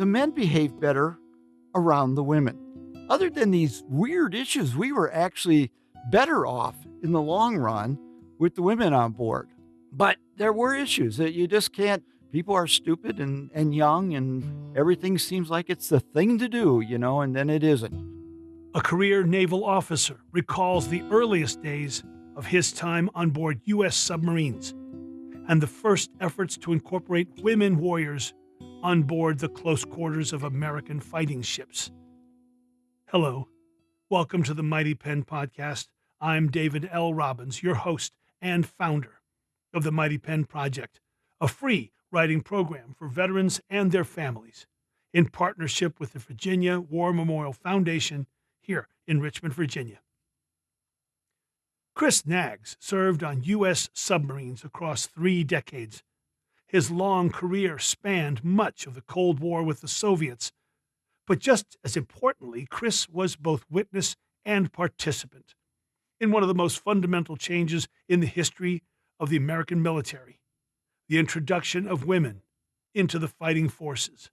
the men behaved better around the women. Other than these weird issues, we were actually better off in the long run with the women on board. But there were issues that you just can't. People are stupid and young, and everything seems like it's the thing to do, and then it isn't. A career naval officer recalls the earliest days of his time on board U.S. submarines and the first efforts to incorporate women warriors on board the close quarters of American fighting ships. Hello, welcome to the Mighty Pen Podcast. I'm David L. Robbins, your host and founder of the Mighty Pen Project, a free writing program for veterans and their families in partnership with the Virginia War Memorial Foundation here in Richmond, Virginia. Chris Knaggs served on U.S. submarines across 3 decades. His long career spanned much of the Cold War with the Soviets, but just as importantly, Chris was both witness and participant in one of the most fundamental changes in the history of the American military, the introduction of women into the fighting forces.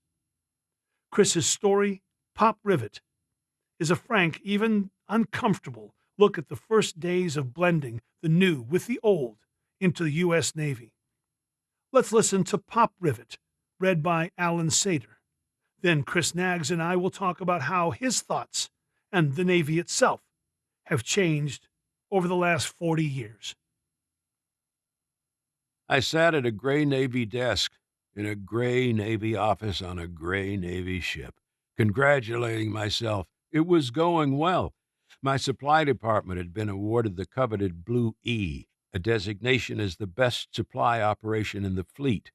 Chris's story, Pop Rivet, is a frank, even uncomfortable look at the first days of blending the new with the old into the U.S. Navy. Let's listen to Pop Rivet, read by Alan Sater. Then Chris Knaggs and I will talk about how his thoughts and the Navy itself have changed over the last 40 years. I sat at a gray Navy desk in a gray Navy office on a gray Navy ship, congratulating myself. It was going well. My supply department had been awarded the coveted Blue E, a designation as the best supply operation in the fleet.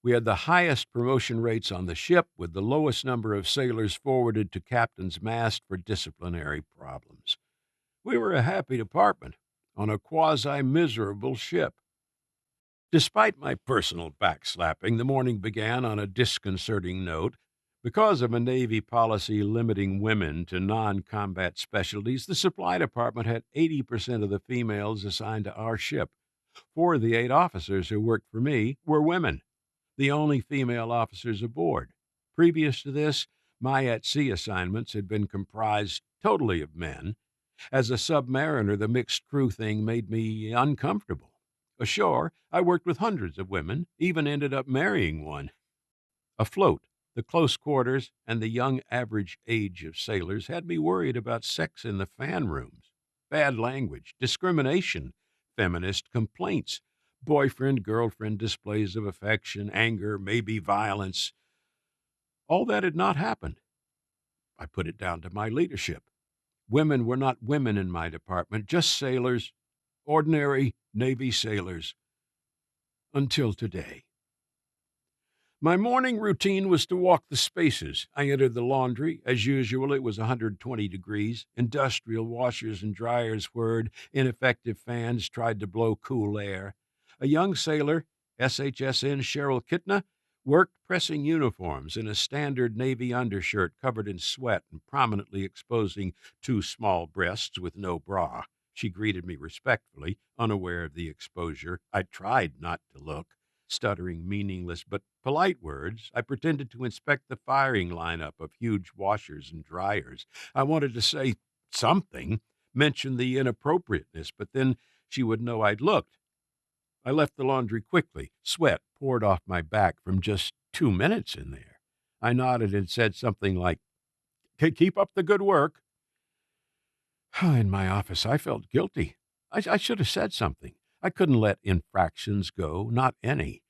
We had the highest promotion rates on the ship, with the lowest number of sailors forwarded to captain's mast for disciplinary problems. We were a happy department on a quasi-miserable ship. Despite my personal backslapping, the morning began on a disconcerting note. Because of a Navy policy limiting women to non-combat specialties, the supply department had 80% of the females assigned to our ship. 4 of the 8 officers who worked for me were women, the only female officers aboard. Previous to this, my at-sea assignments had been comprised totally of men. As a submariner, the mixed crew thing made me uncomfortable. Ashore, I worked with hundreds of women, even ended up marrying one. Afloat, the close quarters and the young average age of sailors had me worried about sex in the fan rooms, bad language, discrimination, feminist complaints, boyfriend-girlfriend displays of affection, anger, maybe violence. All that had not happened. I put it down to my leadership. Women were not women in my department, just sailors, ordinary Navy sailors, until today. My morning routine was to walk the spaces. I entered the laundry. As usual, it was 120 degrees. Industrial washers and dryers whirred. Ineffective fans tried to blow cool air. A young sailor, SHSN Cheryl Kitna, worked pressing uniforms in a standard Navy undershirt covered in sweat and prominently exposing 2 small breasts with no bra. She greeted me respectfully, unaware of the exposure. I tried not to look. Stuttering meaningless but polite words, I pretended to inspect the firing lineup of huge washers and dryers. I wanted to say something, mention the inappropriateness, but then she would know I'd looked. I left the laundry quickly. Sweat poured off my back from just 2 minutes in there. I nodded and said something like, "Keep up the good work." In my office, I felt guilty. I should have said something. I couldn't let infractions go, not any.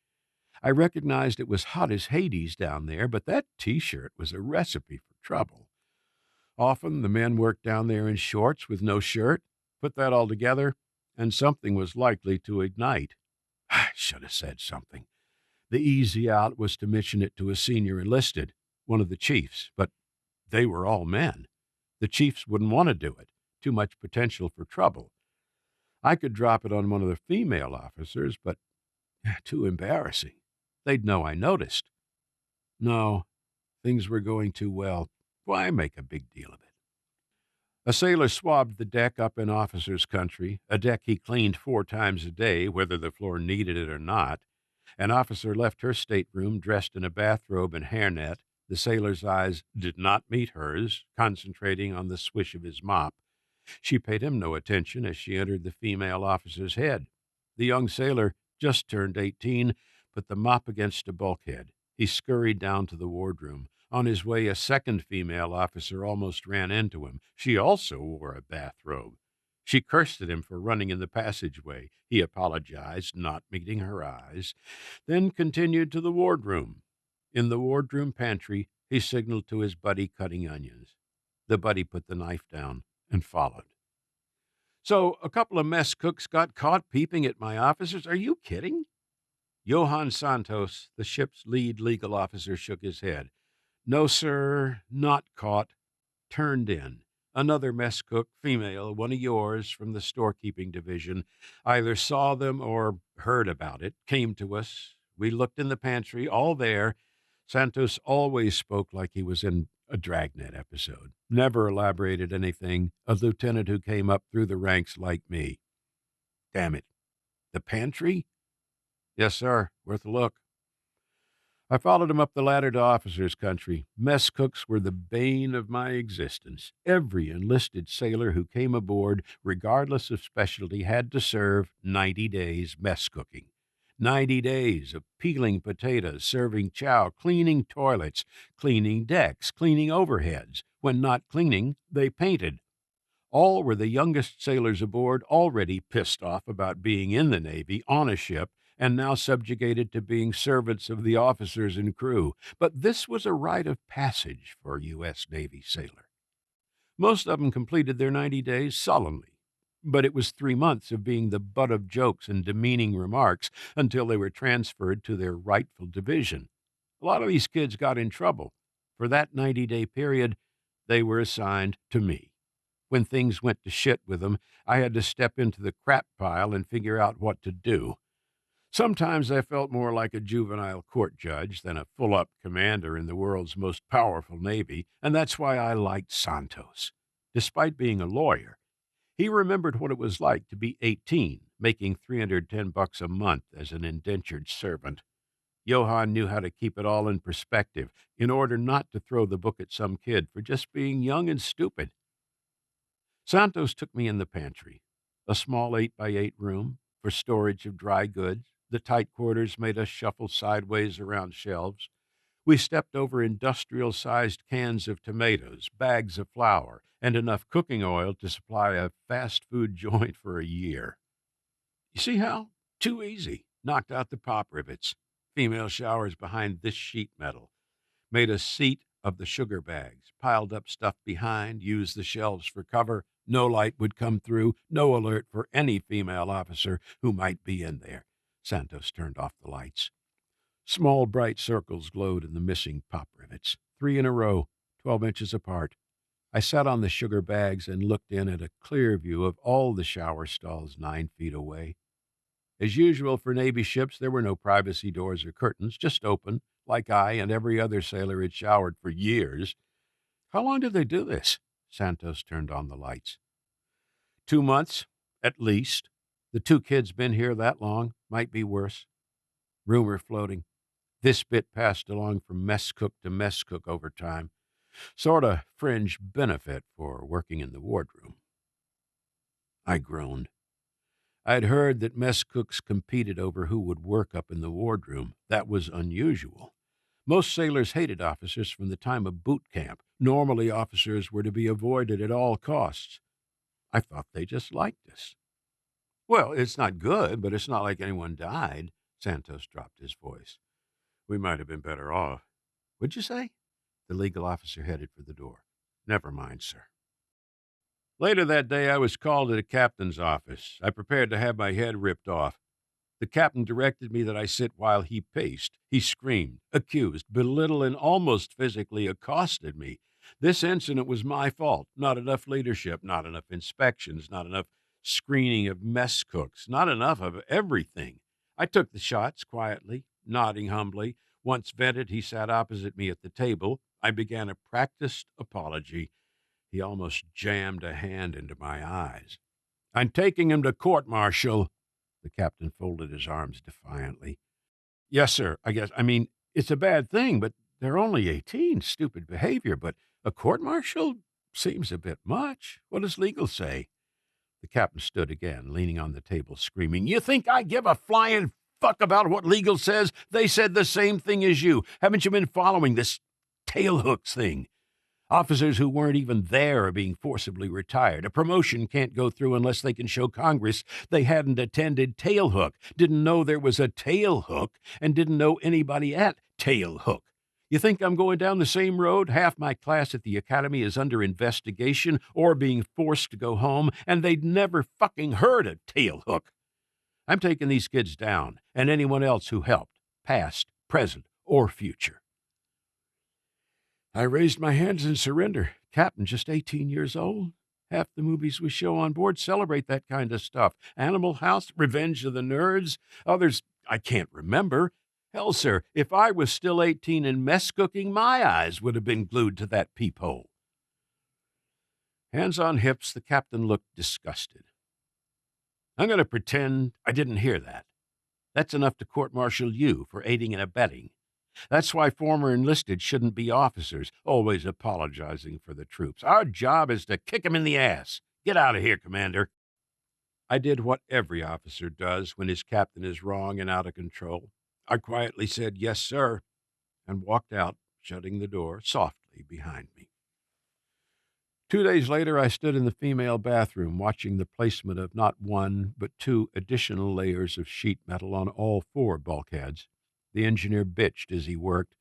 I recognized it was hot as Hades down there, but that T-shirt was a recipe for trouble. Often the men worked down there in shorts with no shirt. Put that all together, and something was likely to ignite. I should have said something. The easy out was to mention it to a senior enlisted, one of the chiefs, but they were all men. The chiefs wouldn't want to do it. Too much potential for trouble. I could drop it on one of the female officers, but too embarrassing. They'd know I noticed. No, things were going too well. Why make a big deal of it? A sailor swabbed the deck up in officer's country, a deck he cleaned 4 times a day, whether the floor needed it or not. An officer left her stateroom dressed in a bathrobe and hairnet. The sailor's eyes did not meet hers, concentrating on the swish of his mop. She paid him no attention as she entered the female officer's head. The young sailor just turned 18, put the mop against a bulkhead. He scurried down to the wardroom. On his way, a second female officer almost ran into him. She also wore a bathrobe. She cursed at him for running in the passageway. He apologized, not meeting her eyes, then continued to the wardroom. In the wardroom pantry, he signaled to his buddy cutting onions. The buddy put the knife down and followed. So a couple of mess cooks got caught peeping at my officers? Are you kidding? Johann Santos, the ship's lead legal officer, shook his head. No, sir, not caught. Turned in. Another mess cook, female, one of yours from the storekeeping division, either saw them or heard about it, came to us. We looked in the pantry, all there. Santos always spoke like he was in a dragnet episode. Never elaborated anything. A lieutenant who came up through the ranks like me. Damn it. The pantry? Yes, sir. Worth a look. I followed him up the ladder to officers' country. Mess cooks were the bane of my existence. Every enlisted sailor who came aboard, regardless of specialty, had to serve 90 days mess cooking. 90 days of peeling potatoes, serving chow, cleaning toilets, cleaning decks, cleaning overheads. When not cleaning, they painted. All were the youngest sailors aboard, already pissed off about being in the Navy on a ship, and now subjugated to being servants of the officers and crew. But this was a rite of passage for a U.S. Navy sailor. Most of them completed their 90 days sullenly, but it was 3 months of being the butt of jokes and demeaning remarks until they were transferred to their rightful division. A lot of these kids got in trouble. For that 90-day period, they were assigned to me. When things went to shit with them, I had to step into the crap pile and figure out what to do. Sometimes I felt more like a juvenile court judge than a full-up commander in the world's most powerful Navy, and that's why I liked Santos. Despite being a lawyer, he remembered what it was like to be 18, making $310 a month as an indentured servant. Johann knew how to keep it all in perspective in order not to throw the book at some kid for just being young and stupid. Santos took me in the pantry, a small 8x8 room for storage of dry goods. The tight quarters made us shuffle sideways around shelves. We stepped over industrial-sized cans of tomatoes, bags of flour, and enough cooking oil to supply a fast food joint for a year. You see how? Too easy. Knocked out the pop rivets. Female showers behind this sheet metal. Made a seat of the sugar bags, piled up stuff behind, used the shelves for cover. No light would come through, no alert for any female officer who might be in there. Santos turned off the lights. Small bright circles glowed in the missing pop rivets, 3 in a row, 12 inches apart. I sat on the sugar bags and looked in at a clear view of all the shower stalls 9 feet away. As usual for Navy ships, there were no privacy doors or curtains, just open, like I and every other sailor had showered for years. How long did they do this? Santos turned on the lights. 2 months, at least. The 2 kids been here that long, might be worse. Rumor floating. This bit passed along from mess cook to mess cook over time. Sort of fringe benefit for working in the wardroom. I groaned. I'd heard that mess cooks competed over who would work up in the wardroom. That was unusual. Most sailors hated officers from the time of boot camp. Normally, officers were to be avoided at all costs. I thought they just liked us. Well, it's not good, but it's not like anyone died. Santos dropped his voice. We might have been better off. What'd you say? The legal officer headed for the door. Never mind, sir. Later that day, I was called to the captain's office. I prepared to have my head ripped off. The captain directed me that I sit while he paced. He screamed, accused, belittled, and almost physically accosted me. This incident was my fault. Not enough leadership, not enough inspections, not enough screening of mess cooks, not enough of everything. I took the shots quietly, nodding humbly. Once vented, he sat opposite me at the table. I began a practiced apology. He almost jammed a hand into my eyes. I'm taking him to court-martial. The captain folded his arms defiantly. Yes, sir, I guess. I mean, it's a bad thing, but They're only 18. Stupid behavior, but a court-martial seems a bit much. What does legal say? The captain stood again, leaning on the table, screaming, "You think I give a flying fuck about what legal says? They said the same thing as you. Haven't you been following this tailhooks thing? Officers who weren't even there are being forcibly retired. A promotion can't go through unless they can show Congress they hadn't attended tailhook, didn't know there was a tailhook, and didn't know anybody at tailhook. You think I'm going down the same road? Half my class at the academy is under investigation or being forced to go home, and they'd never fucking heard of tailhook. I'm taking these kids down, and anyone else who helped, past, present, or future." I raised my hands in surrender. Captain, just 18 years old. Half the movies we show on board celebrate that kind of stuff. Animal House, Revenge of the Nerds, others I can't remember. Hell, sir, if I was still 18 and mess cooking, my eyes would have been glued to that peephole. Hands on hips, the captain looked disgusted. I'm going to pretend I didn't hear that. That's enough to court-martial you for aiding and abetting. That's why former enlisted shouldn't be officers, always apologizing for the troops. Our job is to kick 'em in the ass. Get out of here, Commander. I did what every officer does when his captain is wrong and out of control. I quietly said, "Yes, sir," and walked out, shutting the door softly behind me. 2 days later, I stood in the female bathroom watching the placement of not one, but 2 additional layers of sheet metal on all 4 bulkheads. The engineer bitched as he worked.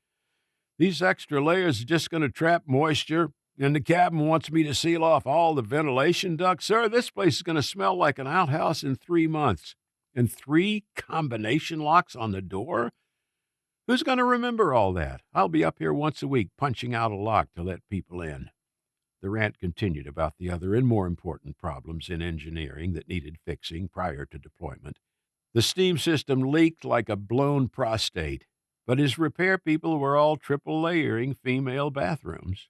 "These extra layers are just going to trap moisture, and the cabin wants me to seal off all the ventilation ducts. Sir, this place is going to smell like an outhouse in 3 months. And 3 combination locks on the door? Who's going to remember all that? I'll be up here once a week punching out a lock to let people in." The rant continued about the other and more important problems in engineering that needed fixing prior to deployment. The steam system leaked like a blown prostate, but his repair people were all triple layering female bathrooms.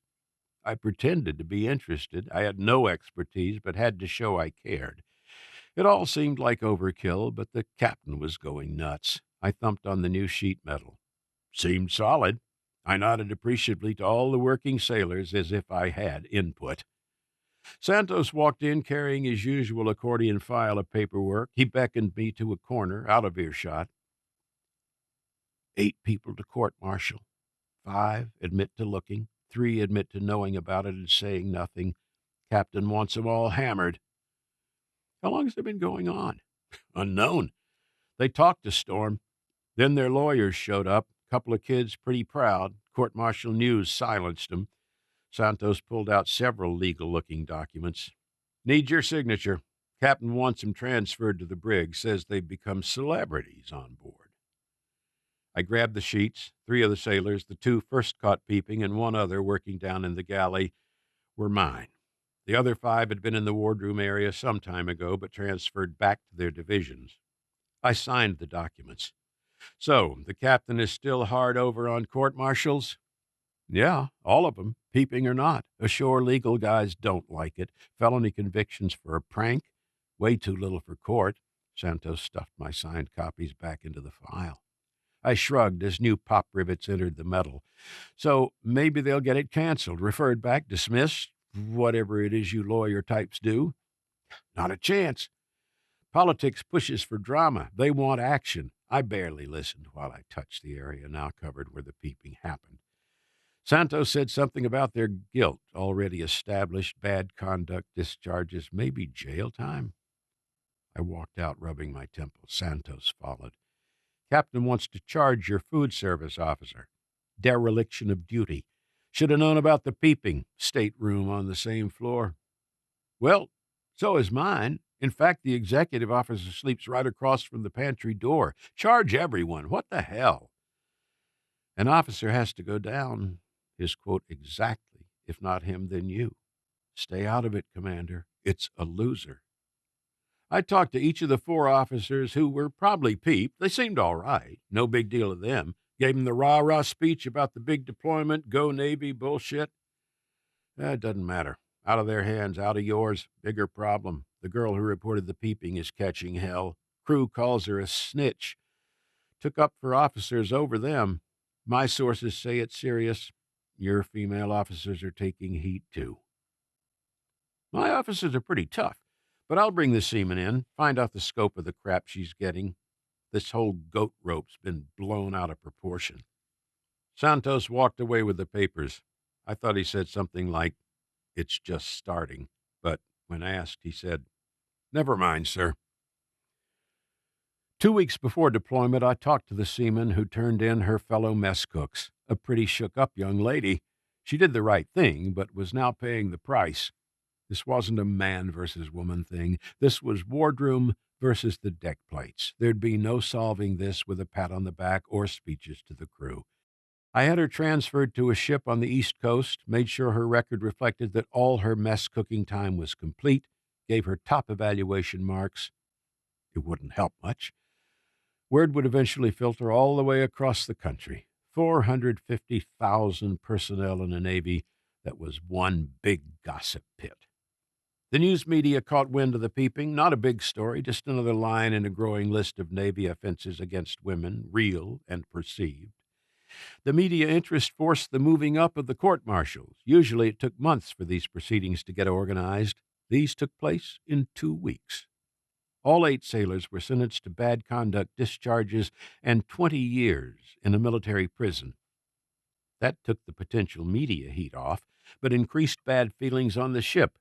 I pretended to be interested. I had no expertise, but had to show I cared. It all seemed like overkill, but the captain was going nuts. I thumped on the new sheet metal. Seemed solid. I nodded appreciatively to all the working sailors as if I had input. Santos walked in carrying his usual accordion file of paperwork. He beckoned me to a corner, out of earshot. 8 people to court-martial. 5 admit to looking. 3 admit to knowing about it and saying nothing. Captain wants them all hammered. How long has it been going on? Unknown. They talked to Storm. Then their lawyers showed up. Couple of kids pretty proud. Court-martial news silenced them. Santos pulled out several legal-looking documents. "Need your signature. Captain wants them transferred to the brig. Says they've become celebrities on board." I grabbed the sheets. 3 of the sailors, the 2 first caught peeping, and 1 other working down in the galley, were mine. The other 5 had been in the wardroom area some time ago, but transferred back to their divisions. I signed the documents. "So, the captain is still hard over on court-martials?" "Yeah, all of them, peeping or not. Ashore legal guys don't like it. Felony convictions for a prank? Way too little for court." Santos stuffed my signed copies back into the file. I shrugged as new pop rivets entered the metal. "So maybe they'll get it canceled, referred back, dismissed, whatever it is you lawyer types do." "Not a chance. Politics pushes for drama. They want action." I barely listened while I touched the area now covered where the peeping happened. Santos said something about their guilt, already established, bad conduct, discharges, maybe jail time. I walked out, rubbing my temples. Santos followed. "Captain wants to charge your food service officer. Dereliction of duty. Should have known about the peeping. Stateroom on the same floor." "Well, so is mine. In fact, the executive officer sleeps right across from the pantry door. Charge everyone. What the hell?" "An officer has to go down. His quote exactly. If not him, then you. Stay out of it, Commander. It's a loser." I talked to each of the 4 officers who were probably peeped. They seemed all right. No big deal to them. Gave them the rah-rah speech about the big deployment, go Navy bullshit. It doesn't matter. Out of their hands, out of yours. Bigger problem. The girl who reported the peeping is catching hell. Crew calls her a snitch. Took up for officers over them. My sources say it's serious. Your female officers are taking heat, too. My officers are pretty tough, but I'll bring the seaman in, find out the scope of the crap she's getting. This whole goat rope's been blown out of proportion. Santos walked away with the papers. I thought he said something like, "It's just starting," but when asked, he said, "Never mind, sir." 2 weeks before deployment, I talked to the seaman who turned in her fellow mess cooks, a pretty shook-up young lady. She did the right thing, but was now paying the price. This wasn't a man versus woman thing. This was wardroom versus the deck plates. There'd be no solving this with a pat on the back or speeches to the crew. I had her transferred to a ship on the East Coast, made sure her record reflected that all her mess cooking time was complete, gave her top evaluation marks. It wouldn't help much. Word would eventually filter all the way across the country. 450,000 personnel in a Navy that was one big gossip pit. The news media caught wind of the peeping. Not a big story, just another line in a growing list of Navy offenses against women, real and perceived. The media interest forced the moving up of the court-martials. Usually it took months for these proceedings to get organized. These took place in 2 weeks. All 8 sailors were sentenced to bad conduct discharges and 20 years in a military prison. That took the potential media heat off, but increased bad feelings on the ship.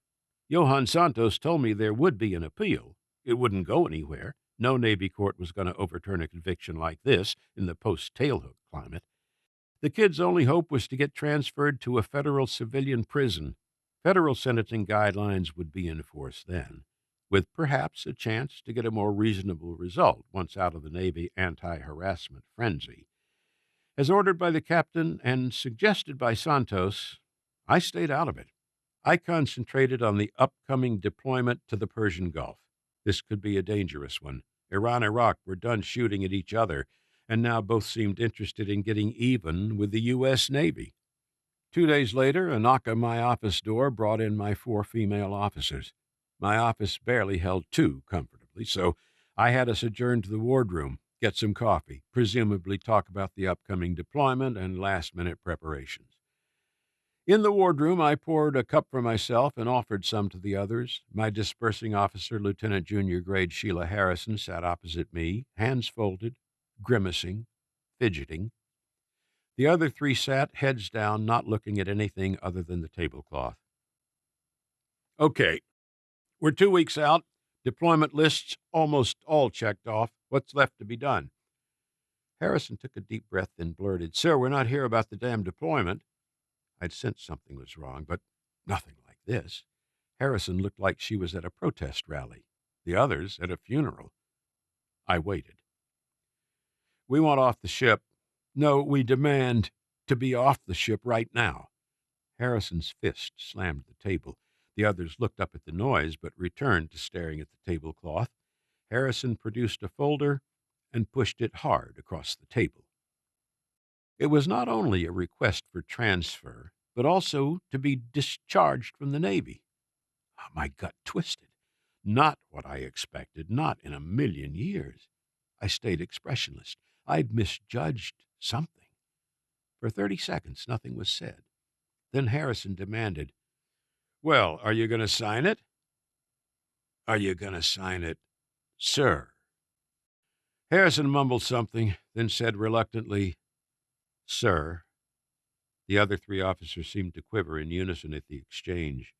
Johan Santos told me there would be an appeal. It wouldn't go anywhere. No Navy court was going to overturn a conviction like this in the post-tailhook climate. The kid's only hope was to get transferred to a federal civilian prison. Federal sentencing guidelines would be in force then, with perhaps a chance to get a more reasonable result once out of the Navy anti-harassment frenzy. As ordered by the captain and suggested by Santos, I stayed out of it. I concentrated on the upcoming deployment to the Persian Gulf. This could be a dangerous one. Iran and Iraq were done shooting at each other, and now both seemed interested in getting even with the U.S. Navy. 2 days later, a knock on my office door brought in my 4 female officers. My office barely held 2 comfortably, so I had us adjourn to the wardroom, get some coffee, presumably talk about the upcoming deployment and last-minute preparations. In the wardroom, I poured a cup for myself and offered some to the others. My dispersing officer, Lieutenant Junior Grade Sheila Harrison, sat opposite me, hands folded, grimacing, fidgeting. The other 3 sat, heads down, not looking at anything other than the tablecloth. "Okay, we're 2 weeks out. Deployment lists almost all checked off. What's left to be done?" Harrison took a deep breath, then blurted, "Sir, we're not here about the damn deployment." I'd sensed something was wrong, but nothing like this. Harrison looked like she was at a protest rally. The others at a funeral. I waited. "We want off the ship. No, we demand to be off the ship right now." Harrison's fist slammed the table. The others looked up at the noise, but returned to staring at the tablecloth. Harrison produced a folder and pushed it hard across the table. It was not only a request for transfer, but also to be discharged from the Navy. My gut twisted. Not what I expected, not in a million years. I stayed expressionless. I'd misjudged something. For 30 seconds, nothing was said. Then Harrison demanded, "Well, are you going to sign it?" "Are you going to sign it, sir?" Harrison mumbled something, then said reluctantly, "Sir." The other 3 officers seemed to quiver in unison at the exchange.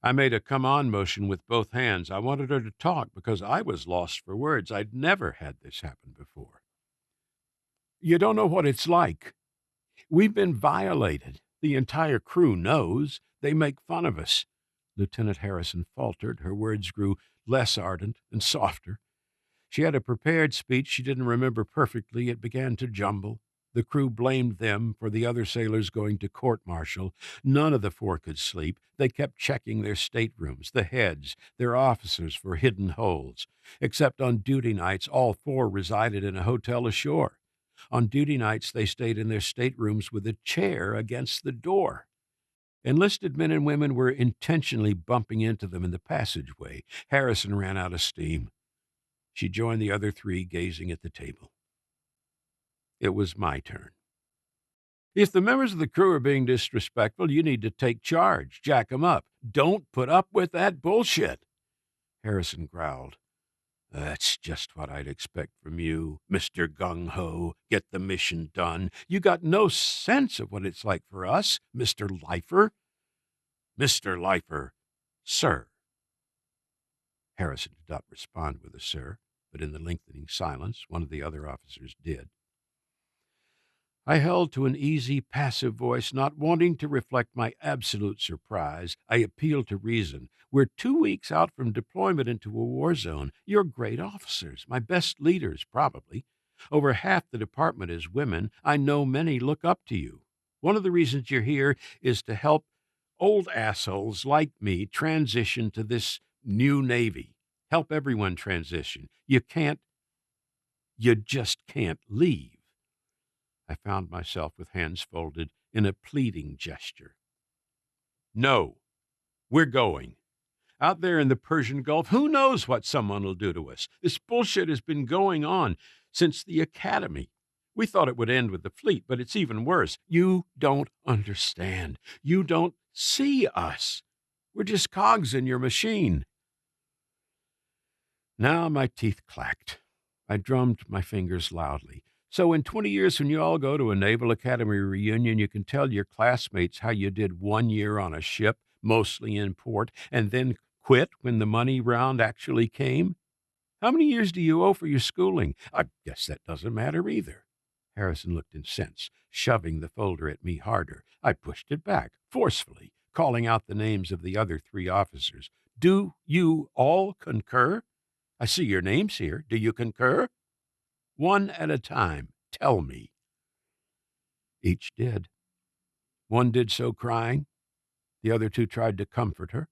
I made a come-on motion with both hands. I wanted her to talk because I was lost for words. I'd never had this happen before. "You don't know what it's like. We've been violated. The entire crew knows. They make fun of us." Lieutenant Harrison faltered. Her words grew less ardent and softer. She had a prepared speech she didn't remember perfectly. It began to jumble. The crew blamed them for the other sailors going to court-martial. None of the 4 could sleep. They kept checking their staterooms, the heads, their officers for hidden holes. Except on duty nights, all 4 resided in a hotel ashore. On duty nights, they stayed in their staterooms with a chair against the door. Enlisted men and women were intentionally bumping into them in the passageway. Harrison ran out of steam. She joined the other 3, gazing at the table. It was my turn. If the members of the crew are being disrespectful, you need to take charge, jack 'em up. Don't put up with that bullshit." Harrison growled. "That's just what I'd expect from you, Mr. Gung-Ho. Get the mission done. You got no sense of what it's like for us, Mr. Lifer." "Mr. Lifer, sir." Harrison did not respond with a sir, but in the lengthening silence, one of the other officers did. I held to an easy, passive voice, not wanting to reflect my absolute surprise. I appealed to reason. "We're 2 weeks out from deployment into a war zone. You're great officers, my best leaders, probably. Over half the department is women. I know many look up to you. One of the reasons you're here is to help old assholes like me transition to this new Navy. Help everyone transition. You just can't leave." I found myself with hands folded in a pleading gesture. "No, we're going. Out there in the Persian Gulf, who knows what someone will do to us? This bullshit has been going on since the academy. We thought it would end with the fleet, but it's even worse. You don't understand. You don't see us. We're just cogs in your machine." Now my teeth clacked. I drummed my fingers loudly. "So in 20 years, when you all go to a Naval Academy reunion, you can tell your classmates how you did 1 year on a ship, mostly in port, and then quit when the money round actually came? How many years do you owe for your schooling? I guess that doesn't matter either." Harrison looked incensed, shoving the folder at me harder. I pushed it back, forcefully, calling out the names of the other 3 officers. "Do you all concur? I see your names here. Do you concur? One at a time, tell me." Each did. One did so crying. The other 2 tried to comfort her.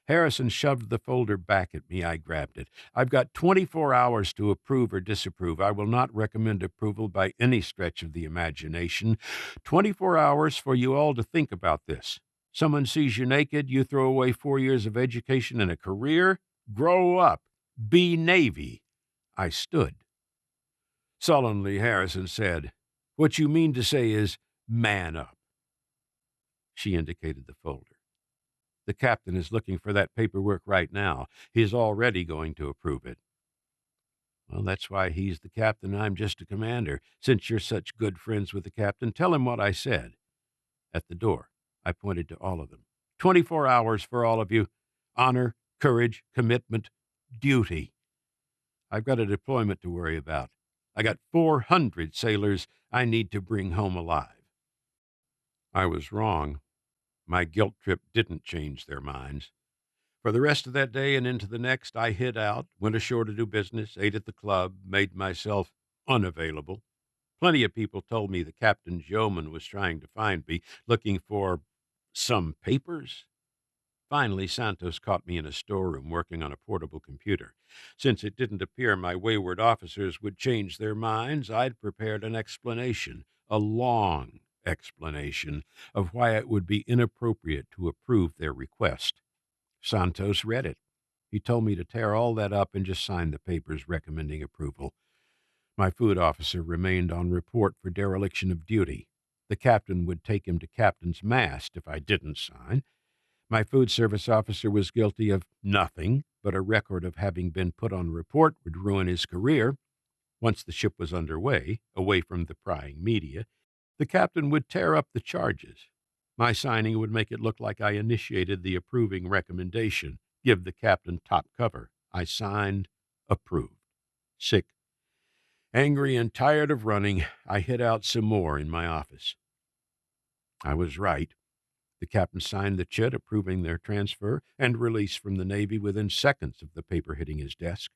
Harrison shoved the folder back at me. I grabbed it. "I've got 24 hours to approve or disapprove. I will not recommend approval by any stretch of the imagination. 24 hours for you all to think about this. Someone sees you naked, you throw away 4 years of education and a career? Grow up. Be Navy." I stood. Sullenly, Harrison said, "What you mean to say is, man up." She indicated the folder. "The captain is looking for that paperwork right now. He's already going to approve it." "Well, that's why he's the captain and I'm just a commander. Since you're such good friends with the captain, tell him what I said." At the door, I pointed to all of them. 24 hours for all of you. Honor, courage, commitment, duty. I've got a deployment to worry about. I got 400 sailors I need to bring home alive." I was wrong. My guilt trip didn't change their minds. For the rest of that day and into the next, I hid out, went ashore to do business, ate at the club, made myself unavailable. Plenty of people told me the captain's yeoman was trying to find me, looking for some papers. Finally, Santos caught me in a storeroom working on a portable computer. Since it didn't appear my wayward officers would change their minds, I'd prepared an explanation, a long explanation, of why it would be inappropriate to approve their request. Santos read it. He told me to tear all that up and just sign the papers recommending approval. My food officer remained on report for dereliction of duty. The captain would take him to captain's mast if I didn't sign. My food service officer was guilty of nothing, but a record of having been put on report would ruin his career. Once the ship was underway, away from the prying media, the captain would tear up the charges. My signing would make it look like I initiated the approving recommendation, give the captain top cover. I signed, approved. Sick, angry, and tired of running, I hid out some more in my office. I was right. The captain signed the chit approving their transfer and release from the Navy within seconds of the paper hitting his desk.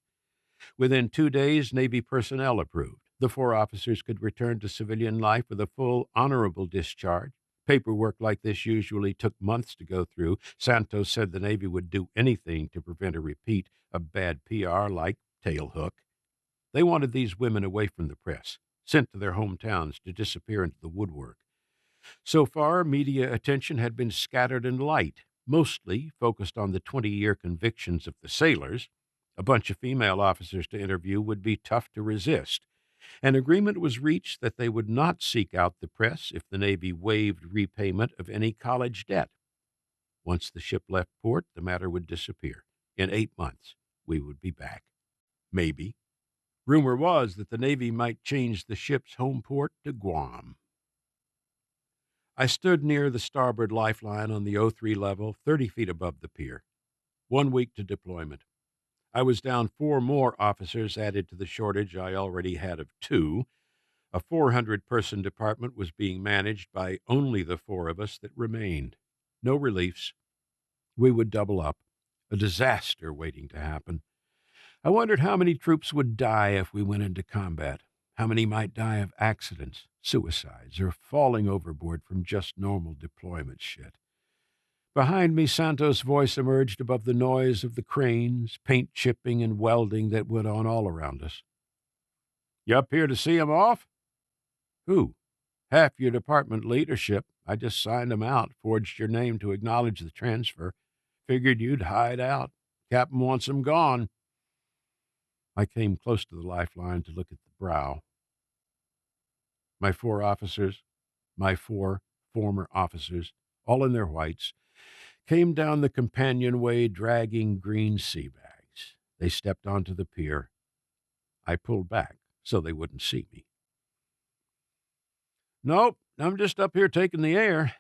Within 2 days, Navy personnel approved. The 4 officers could return to civilian life with a full, honorable discharge. Paperwork like this usually took months to go through. Santos said the Navy would do anything to prevent a repeat of bad PR like Tailhook. They wanted these women away from the press, sent to their hometowns to disappear into the woodwork. So far, media attention had been scattered and light, mostly focused on the 20-year convictions of the sailors. A bunch of female officers to interview would be tough to resist. An agreement was reached that they would not seek out the press if the Navy waived repayment of any college debt. Once the ship left port, the matter would disappear. In 8 months, we would be back. Maybe. Rumor was that the Navy might change the ship's home port to Guam. I stood near the starboard lifeline on the O3 level, 30 feet above the pier. 1 week to deployment. I was down 4 more officers added to the shortage I already had of 2. A 400-person department was being managed by only the 4 of us that remained. No reliefs. We would double up. A disaster waiting to happen. I wondered how many troops would die if we went into combat. How many might die of accidents, suicides, or falling overboard from just normal deployment shit. Behind me, Santos' voice emerged above the noise of the cranes, paint chipping, and welding that went on all around us. You up here to see 'em off? Who? Half your department leadership. I just signed 'em out, forged your name to acknowledge the transfer. Figured you'd hide out. Captain wants 'em gone. I came close to the lifeline to look at the brow. My 4 officers, my 4 former officers, all in their whites, came down the companionway dragging green sea bags. They stepped onto the pier. I pulled back so they wouldn't see me. Nope, I'm just up here taking the air.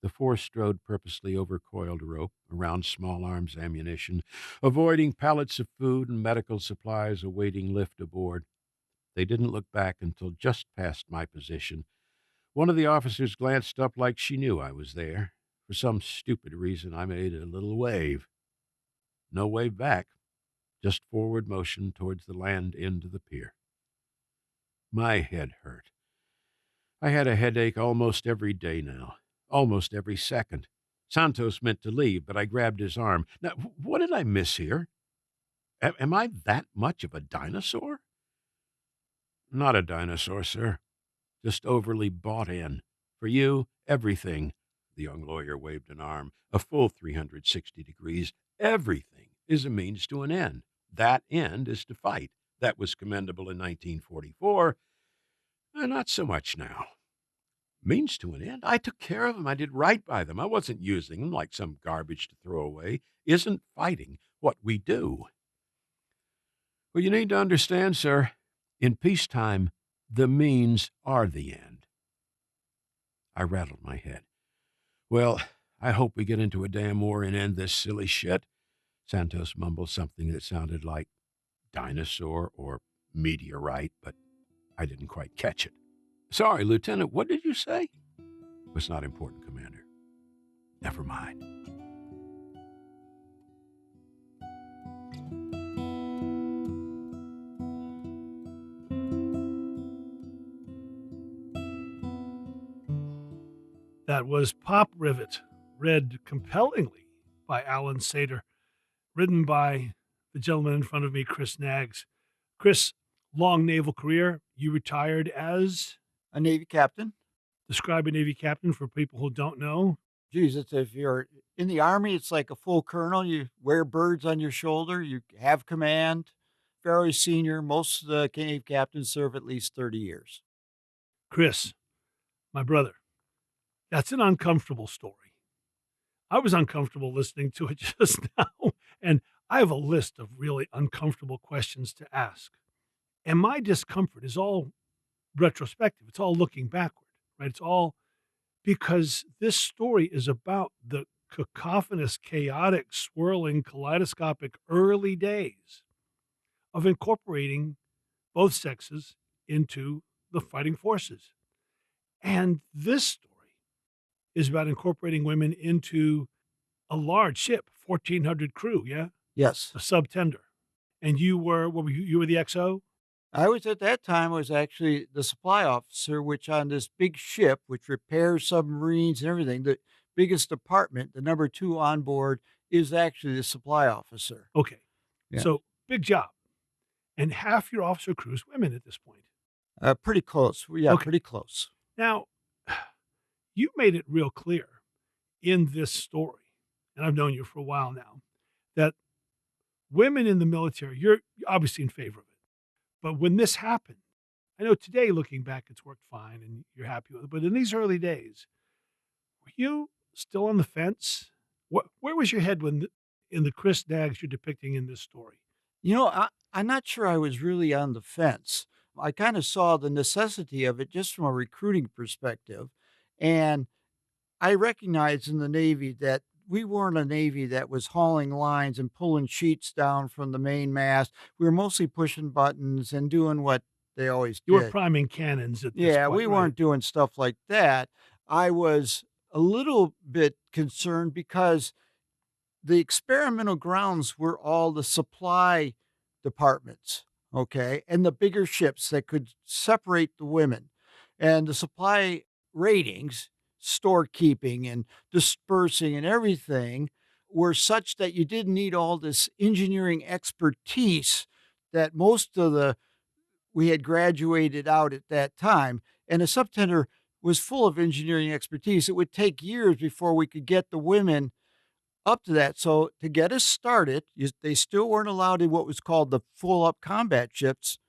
The 4 strode purposely over coiled rope, around small arms ammunition, avoiding pallets of food and medical supplies awaiting lift aboard. They didn't look back until just past my position. One of the officers glanced up like she knew I was there. For some stupid reason, I made a little wave. No wave back, just forward motion towards the land end of the pier. My head hurt. I had a headache almost every day now, almost every second. Santos meant to leave, but I grabbed his arm. Now, what did I miss here? Am I that much of a dinosaur? Not a dinosaur, sir. Just overly bought in. For you, everything. The young lawyer waved an arm, a full 360 degrees. Everything is a means to an end. That end is to fight. That was commendable in 1944. Not so much now. Means to an end? I took care of them. I did right by them. I wasn't using them like some garbage to throw away. Isn't fighting what we do? Well, you need to understand, sir, in peacetime, the means are the end. I rattled my head. Well, I hope we get into a damn war and end this silly shit. Santos mumbled something that sounded like dinosaur or meteorite, but I didn't quite catch it. Sorry, Lieutenant, what did you say? It was not important, Commander. Never mind. That was Pop Rivet, read compellingly by Alan Sater, written by the gentleman in front of me, Chris Knaggs. Chris, long naval career. You retired as? A Navy captain. Describe a Navy captain for people who don't know. Geez, if you're in the Army, it's like a full colonel. You wear birds on your shoulder. You have command. Fairly senior. Most of the Navy captains serve at least 30 years. Chris, my brother, that's an uncomfortable story. I was uncomfortable listening to it just now, and I have a list of really uncomfortable questions to ask. And my discomfort is all retrospective. It's all looking backward, right? It's all because this story is about the cacophonous, chaotic, swirling, kaleidoscopic early days of incorporating both sexes into the fighting forces. And this story is about incorporating women into a large ship, 1,400 crew, yeah? Yes. A sub-tender. And you were, what were you? You were the XO? I was at that time, I was actually the supply officer, which on this big ship, which repairs submarines and everything, the biggest department, the number 2 on board, is actually the supply officer. Okay. Yeah. So big job. And half your officer crew is women at this point. Pretty close. Yeah, Okay. Pretty close. Now, you made it real clear in this story, and I've known you for a while now, that women in the military, you're obviously in favor of it. But when this happened, I know today, looking back, it's worked fine and you're happy with it. But in these early days, were you still on the fence? Where was your head in the Chris Knaggs you're depicting in this story? I'm not sure I was really on the fence. I kind of saw the necessity of it just from a recruiting perspective. And I recognized in the Navy that we weren't a Navy that was hauling lines and pulling sheets down from the main mast. We were mostly pushing buttons and doing what they always You were did. priming cannons at this Yeah, point, we right? weren't doing stuff like that. I was a little bit concerned because the experimental grounds were all the supply departments, okay, and the bigger ships that could separate the women. And the supply ratings, storekeeping and dispersing and everything were such that you didn't need all this engineering expertise that most of the we had graduated out at that time. And a subtender was full of engineering expertise. It would take years before we could get the women up to that. So to get us started, they still weren't allowed in what was called the full up combat ships.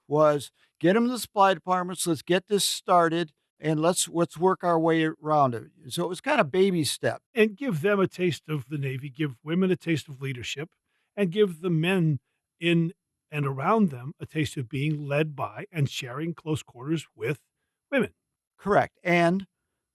Was get them to the supply departments. Let's get this started, and let's work our way around it. So it was kind of baby step. And give them a taste of the Navy, give women a taste of leadership, and give the men in and around them a taste of being led by and sharing close quarters with women. Correct. And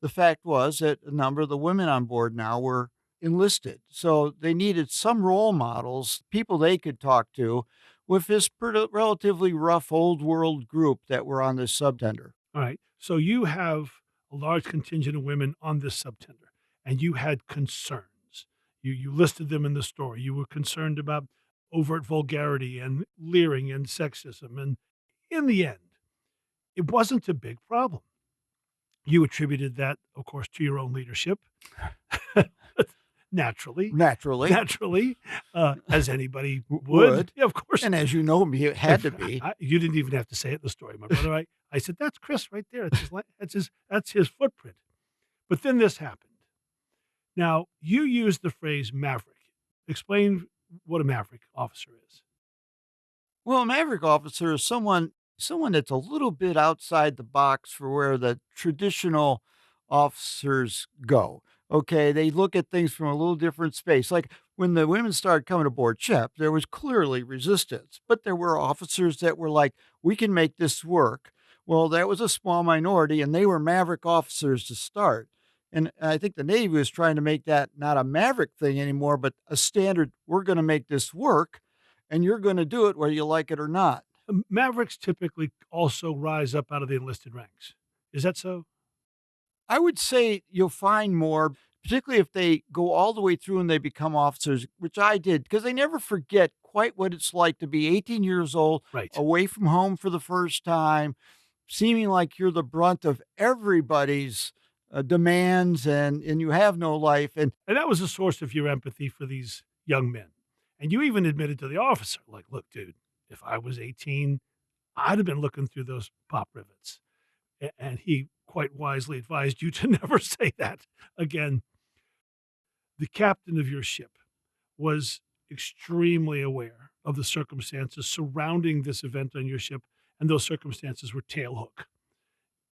the fact was that a number of the women on board now were enlisted. So they needed some role models, people they could talk to with this relatively rough old world group that were on this subtender. All right. So you have a large contingent of women on this subtender, and you had concerns. You listed them in the story. You were concerned about overt vulgarity and leering and sexism. And in the end, it wasn't a big problem. You attributed that, of course, to your own leadership. Naturally, Naturally. naturally, as anybody would. Would. Yeah, of course. And as you know, it had to be. You didn't even have to say it in the story, my brother. I said, "That's Chris right there. That's his footprint." But then this happened. Now, you used the phrase maverick. Explain what a maverick officer is. Well, a maverick officer is someone that's a little bit outside the box for where the traditional officers go. Okay, they look at things from a little different space. Like when the women started coming aboard ship, there was clearly resistance, but there were officers that were like, "We can make this work." Well, that was a small minority, and they were maverick officers to start. And I think the Navy was trying to make that not a maverick thing anymore, but a standard. We're going to make this work, and you're going to do it whether you like it or not. Mavericks typically also rise up out of the enlisted ranks. Is that so? I would say you'll find more, particularly if they go all the way through and they become officers, which I did, because they never forget quite what it's like to be 18 years old, Right. away from home for the first time, seeming like you're the brunt of everybody's demands and you have no life. And And that was a source of your empathy for these young men. And you even admitted to the officer, like, look, dude, if I was 18, I'd have been looking through those pop rivets. And he quite wisely advised you to never say that again. The captain of your ship was extremely aware of the circumstances surrounding this event on your ship, and those circumstances were tailhook.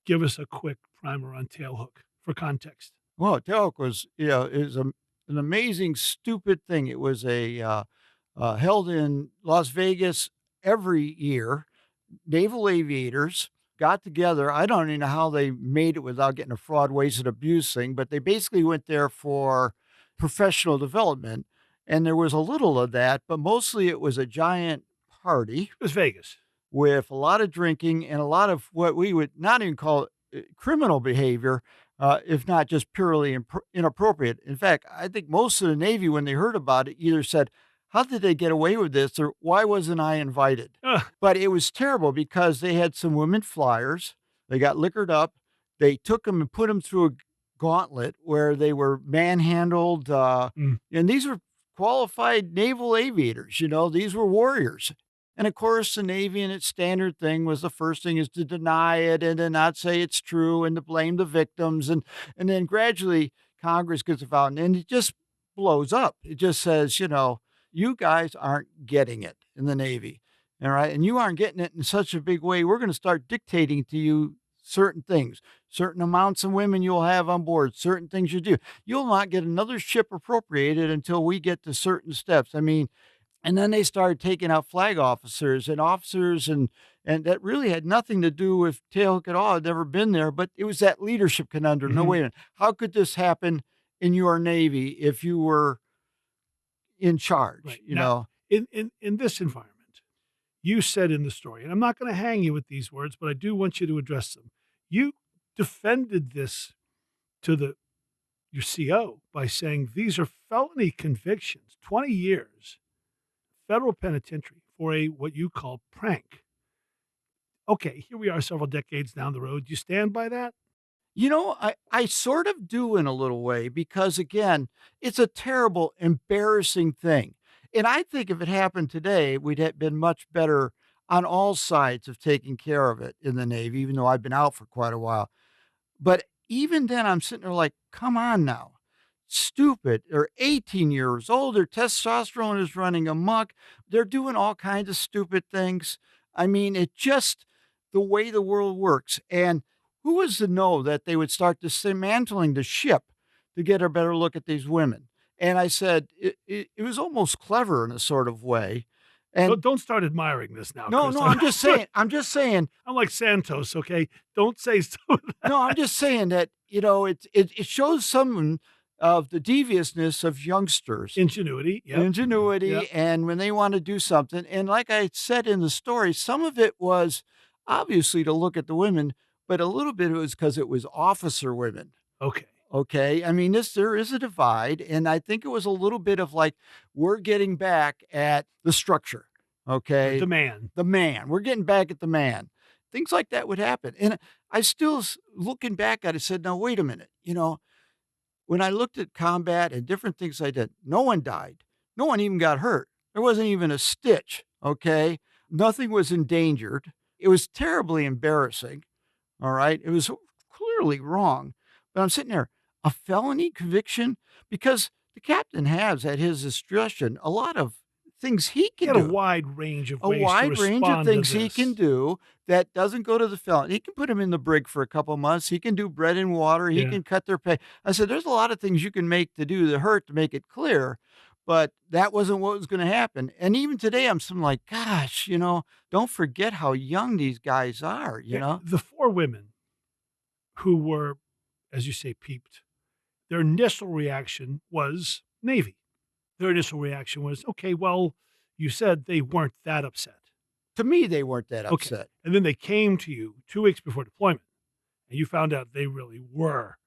Give us a quick primer on tailhook for context. well, Telk was, is an amazing, stupid thing. It was held in Las Vegas every year. Naval aviators got together. I don't even know how they made it without getting a fraud, waste, and abuse thing, but they basically went there for professional development. And there was a little of that, but mostly it was a giant party It was Vegas. with a lot of drinking and a lot of what we would not even call criminal behavior, if not just purely inappropriate. In fact, I think most of the Navy, when they heard about it, either said, "How did they get away with this?" or "Why wasn't I invited?" Ugh, But it was terrible because they had some women flyers. They got liquored up. They took them and put them through a gauntlet where they were manhandled. mm. And these were qualified naval aviators, these were warriors. And of course, the Navy and its standard thing was the first thing is to deny it and to not say it's true and to blame the victims. And then gradually Congress gets involved and it just blows up. It just says, you guys aren't getting it in the Navy. all right, and you aren't getting it in such a big way, we're going to start dictating to you certain things, certain amounts of women you'll have on board, certain things you do. You'll not get another ship appropriated until we get to certain steps. I mean, and then they started taking out flag officers and that really had nothing to do with tailhook at all. I'd never been there, but it was that leadership conundrum. No, Mhm. wait a minute. How could this happen in your Navy if you were in charge, Right. you Now, know? in this environment, you said in the story, and I'm not gonna hang you with these words, but I do want you to address them. You defended this to your CO by saying these are felony convictions, 20 years, federal penitentiary for a what you call prank. Okay, here we are several decades down the road. You stand by that? You know, I sort of do in a little way because, again, it's a terrible, embarrassing thing. And I think if it happened today, we'd have been much better on all sides of taking care of it in the Navy, even though I've been out for quite a while. But even then, I'm sitting there like, come on now. Stupid. They're 18 years old. Their testosterone is running amok. They're doing all kinds of stupid things. I mean, it just the way the world works. And who was to know that they would start dismantling the ship to get a better look at these women? And I said, it was almost clever in a sort of way. And Don't start admiring this now, no, Chris. no, I'm just saying I'm like Santos, okay? Don't say so. no, I'm just saying that, it shows some of the deviousness of youngsters, Ingenuity. Yep. Yep. ingenuity, and when they wanna do something, and like I said in the story, some of it was obviously to look at the women, but a little bit it was because it was officer women, Okay. okay? I mean, there is a divide, and I think it was a little bit of like, we're getting back at the structure, okay? The man. The man. We're getting back at the man. Things like that would happen. And I still, looking back at it, said, now, wait a minute. When I looked at combat and different things I did, no one died. No one even got hurt. There wasn't even a stitch. Okay. Nothing was endangered. It was terribly embarrassing. All right. It was clearly wrong. But I'm sitting there, a felony conviction? Because the captain has at his discretion a lot of things he He can had a do. wide range of A ways to wide range of respond to things he can this. do that doesn't go to the felon. He can put them in the brig for a couple months. He can do bread and water. He Yeah. can cut their pay. I said, there's a lot of things you can make to do the hurt to make it clear, but that wasn't what was going to happen. And even today, I'm some like, gosh, don't forget how young these guys are, you Yeah, know? the 4 women who were, as you say, peeped, their initial reaction was Navy. Their initial reaction was, "Okay, well, you said they weren't that upset." To me, they weren't that Okay. upset. And then they came to you 2 weeks before deployment, and you found out they really were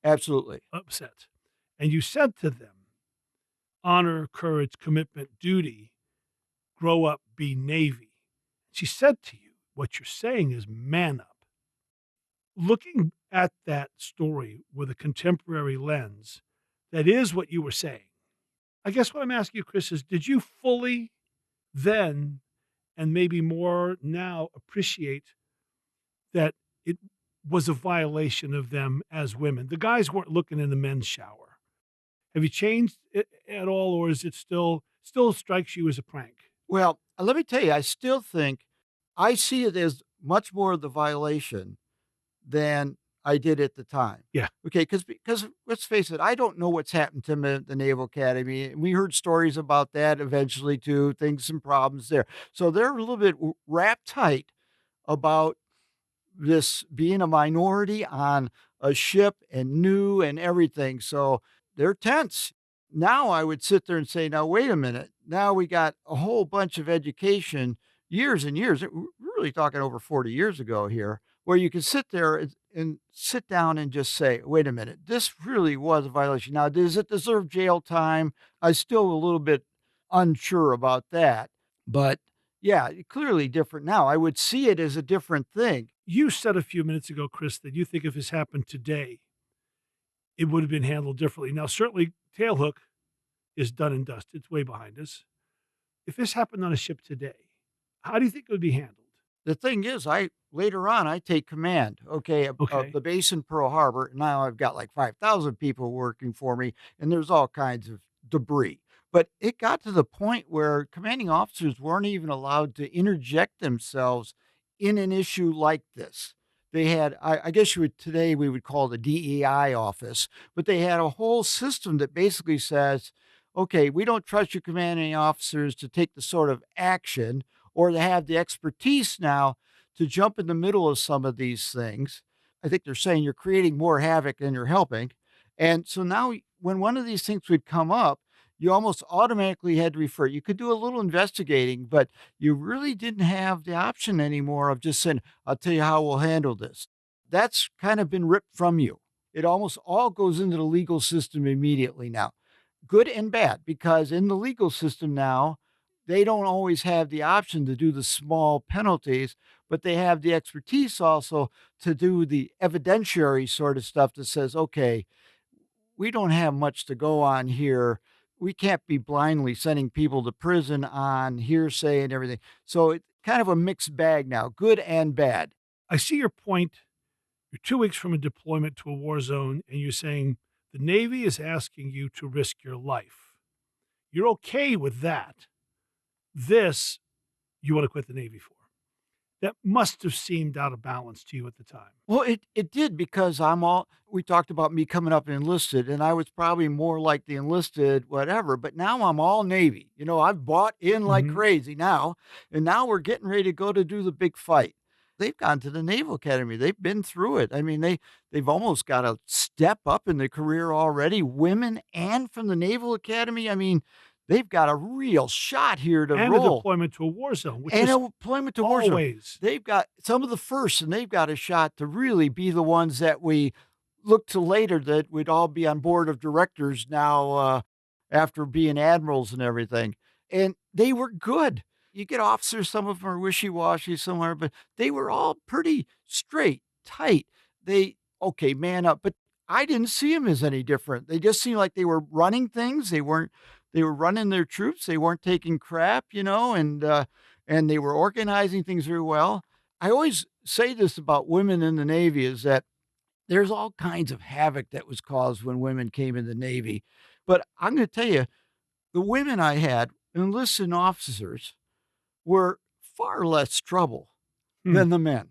Absolutely. upset. And you said to them, "Honor, courage, commitment, duty, grow up, be Navy." She said to you, "What you're saying is man up." Looking at that story with a contemporary lens, that is what you were saying. I guess what I'm asking you, Chris, is did you fully then, and maybe more now, appreciate that it was a violation of them as women? The guys weren't looking in the men's shower. Have you changed it at all, or is it still strikes you as a prank? Well, let me tell you, I still think I see it as much more of the violation than I did at the time. Yeah. Okay, because let's face it, I don't know what's happened to him at the Naval Academy. We heard stories about that eventually too, things and problems there. So they're a little bit wrapped tight about this being a minority on a ship and new and everything. So they're tense. Now I would sit there and say, now wait a minute. Now we got a whole bunch of education, years and years. We're really talking over 40 years ago here, where you can sit there and sit down and just say, wait a minute, this really was a violation. Now, does it deserve jail time? I'm still a little bit unsure about that. But yeah, clearly different now. I would see it as a different thing. You said a few minutes ago, Chris, that you think if this happened today, it would have been handled differently. Now, certainly, tailhook is done and dusted. It's way behind us. If this happened on a ship today, how do you think it would be handled? The thing is, I later on I take command, okay, of Okay. the base in Pearl Harbor. Now I've got like 5,000 people working for me, and there's all kinds of debris. But it got to the point where commanding officers weren't even allowed to interject themselves in an issue like this. They had, I guess today we would call it a DEI office, but they had a whole system that basically says, okay, we don't trust your commanding officers to take the sort of action or to have the expertise now to jump in the middle of some of these things. I think they're saying you're creating more havoc than you're helping. And so now, when one of these things would come up, you almost automatically had to refer. You could do a little investigating, but you really didn't have the option anymore of just saying, I'll tell you how we'll handle this. That's kind of been ripped from you. It almost all goes into the legal system immediately now, good and bad, because in the legal system now, they don't always have the option to do the small penalties, but they have the expertise also to do the evidentiary sort of stuff that says, okay, we don't have much to go on here. We can't be blindly sending people to prison on hearsay and everything. So it's kind of a mixed bag now, good and bad. I see your point. You're 2 weeks from a deployment to a war zone, and you're saying the Navy is asking you to risk your life. You're okay with that. This, you want to quit the Navy for. That must have seemed out of balance to you at the time. Well, it did, because we talked about me coming up enlisted, and I was probably more like the enlisted whatever, but now I'm all Navy. I've bought in like Mhm. crazy now, and now we're getting ready to go to do the big fight. They've gone to the Naval Academy. They've been through it. I mean, they've almost got a step up in their career already, women and from the Naval Academy. I mean, they've got a real shot here to And a roll. deployment to a war zone, which And is a deployment to war zone. always They've got some of the first, and they've got a shot to really be the ones that we look to later that would all be on board of directors now, after being admirals and everything. And they were good. You get officers, some of them are wishy-washy somewhere, but they were all pretty straight, tight. Okay, man up. But I didn't see them as any different. They just seemed like they were running things. They were running their troops. They weren't taking crap, and they were organizing things very well. I always say this about women in the Navy is that there's all kinds of havoc that was caused when women came in the Navy. But I'm going to tell you, the women I had, enlisted officers, were far less trouble Hmm. than the men.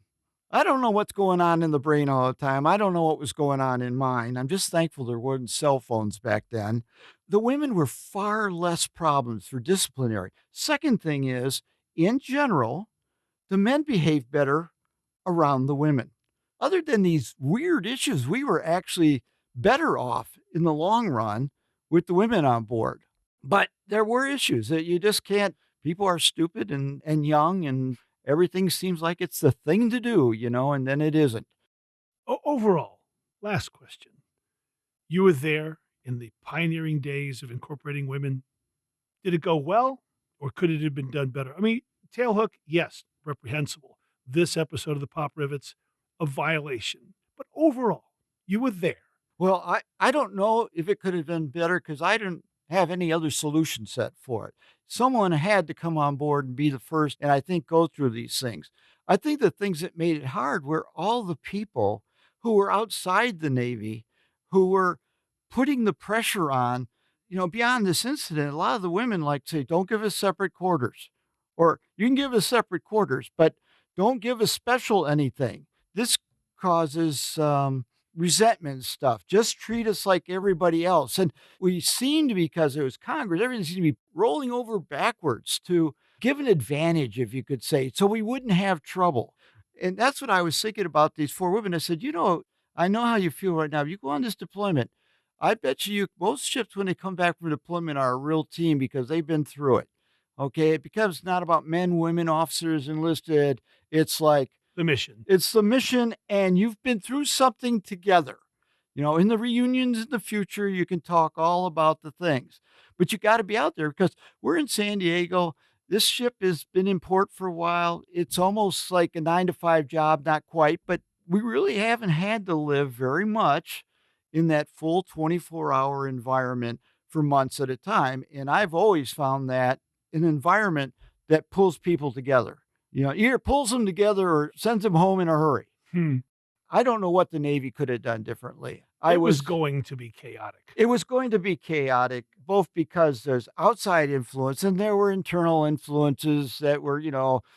I don't know what's going on in the brain all the time. I don't know what was going on in mine. I'm just thankful there weren't cell phones back then. The women were far less problems for disciplinary. Second thing is, in general, the men behaved better around the women. Other than these weird issues, we were actually better off in the long run with the women on board. But there were issues that you just can't, people are stupid and young, and everything seems like it's the thing to do, and then it isn't. Overall, last question. You were there in the pioneering days of incorporating women. Did it go well, or could it have been done better? I mean, tailhook, yes, reprehensible. This episode of the Pop Rivets, a violation. But overall, you were there. Well, I don't know if it could have been better because I didn't have any other solution set for it. Someone had to come on board and be the first, and I think go through these things. I think the things that made it hard were all the people who were outside the Navy who were putting the pressure on, beyond this incident. A lot of the women like to say, don't give us separate quarters, or you can give us separate quarters, but don't give us special anything. This causes, resentment and stuff. Just treat us like everybody else. And we seemed, because it was Congress, everything seemed to be rolling over backwards to give an advantage, if you could say, so we wouldn't have trouble. And that's what I was thinking about these four women. I said, I know how you feel right now. You go on this deployment. I bet most ships, when they come back from deployment, are a real team because they've been through it. Okay. It becomes not about men, women, officers, enlisted. It's like, The mission. it's the mission, and you've been through something together. In the reunions in the future, you can talk all about the things, but you got to be out there because we're in San Diego. This ship has been in port for a while. It's almost like a 9 to 5 job, not quite, but we really haven't had to live very much in that full 24-hour environment for months at a time. And I've always found that an environment that pulls people together. Either pulls them together or sends them home in a hurry. Hmm. I don't know what the Navy could have done differently. It was going to be chaotic. It was going to be chaotic, both because there's outside influence and there were internal influences that were,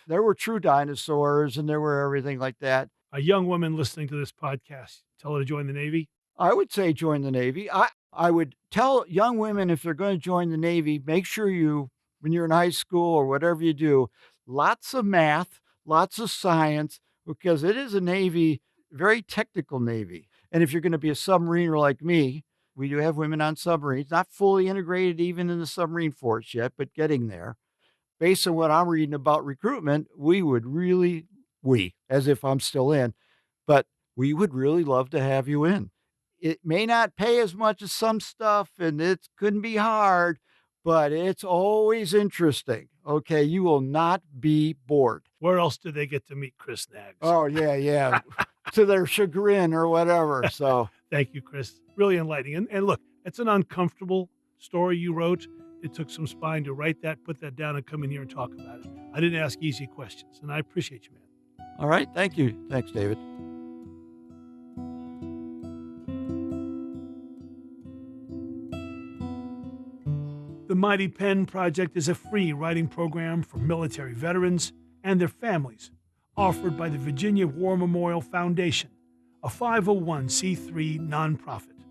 there were true dinosaurs and there were everything like that. A young woman listening to this podcast, tell her to join the Navy? I would say join the Navy. I would tell young women if they're going to join the Navy, make sure when you're in high school or whatever you do, lots of math, lots of science, because it is a Navy, very technical Navy. And if you're going to be a submariner like me, we do have women on submarines, not fully integrated even in the submarine force yet, but getting there. Based on what I'm reading about recruitment, as if I'm still in, but we would really love to have you in. It may not pay as much as some stuff and it couldn't be hard, but it's always interesting. Okay. You will not be bored. Where else do they get to meet Chris Knaggs? Oh, yeah. To their chagrin or whatever. So thank you, Chris. Really enlightening. And look, it's an uncomfortable story you wrote. It took some spine to write that, put that down, and come in here and talk about it. I didn't ask easy questions, and I appreciate you, man. All right. Thank you. Thanks, David. The Mighty Pen Project is a free writing program for military veterans and their families, offered by the Virginia War Memorial Foundation, a 501c3 nonprofit.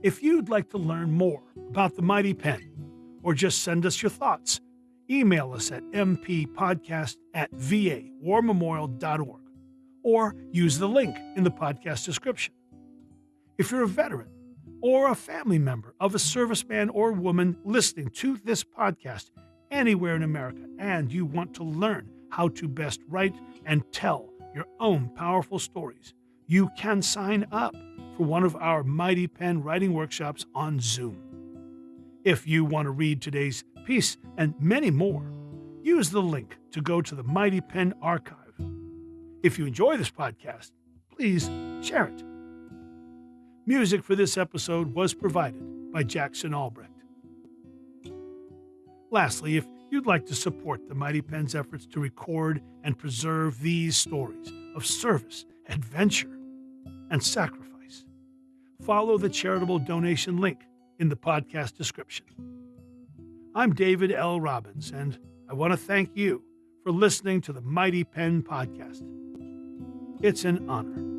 If you'd like to learn more about the Mighty Pen, or just send us your thoughts, email us at mppodcast@vawarmemorial.org, or use the link in the podcast description. If you're a veteran or a family member of a serviceman or woman listening to this podcast anywhere in America, and you want to learn how to best write and tell your own powerful stories, you can sign up for one of our Mighty Pen writing workshops on Zoom. If you want to read today's piece and many more, use the link to go to the Mighty Pen archive. If you enjoy this podcast, please share it. Music for this episode was provided by Jackson Albrecht. Lastly, if you'd like to support the Mighty Pen's efforts to record and preserve these stories of service, adventure, and sacrifice, follow the charitable donation link in the podcast description. I'm David L. Robbins, and I want to thank you for listening to the Mighty Pen Podcast. It's an honor.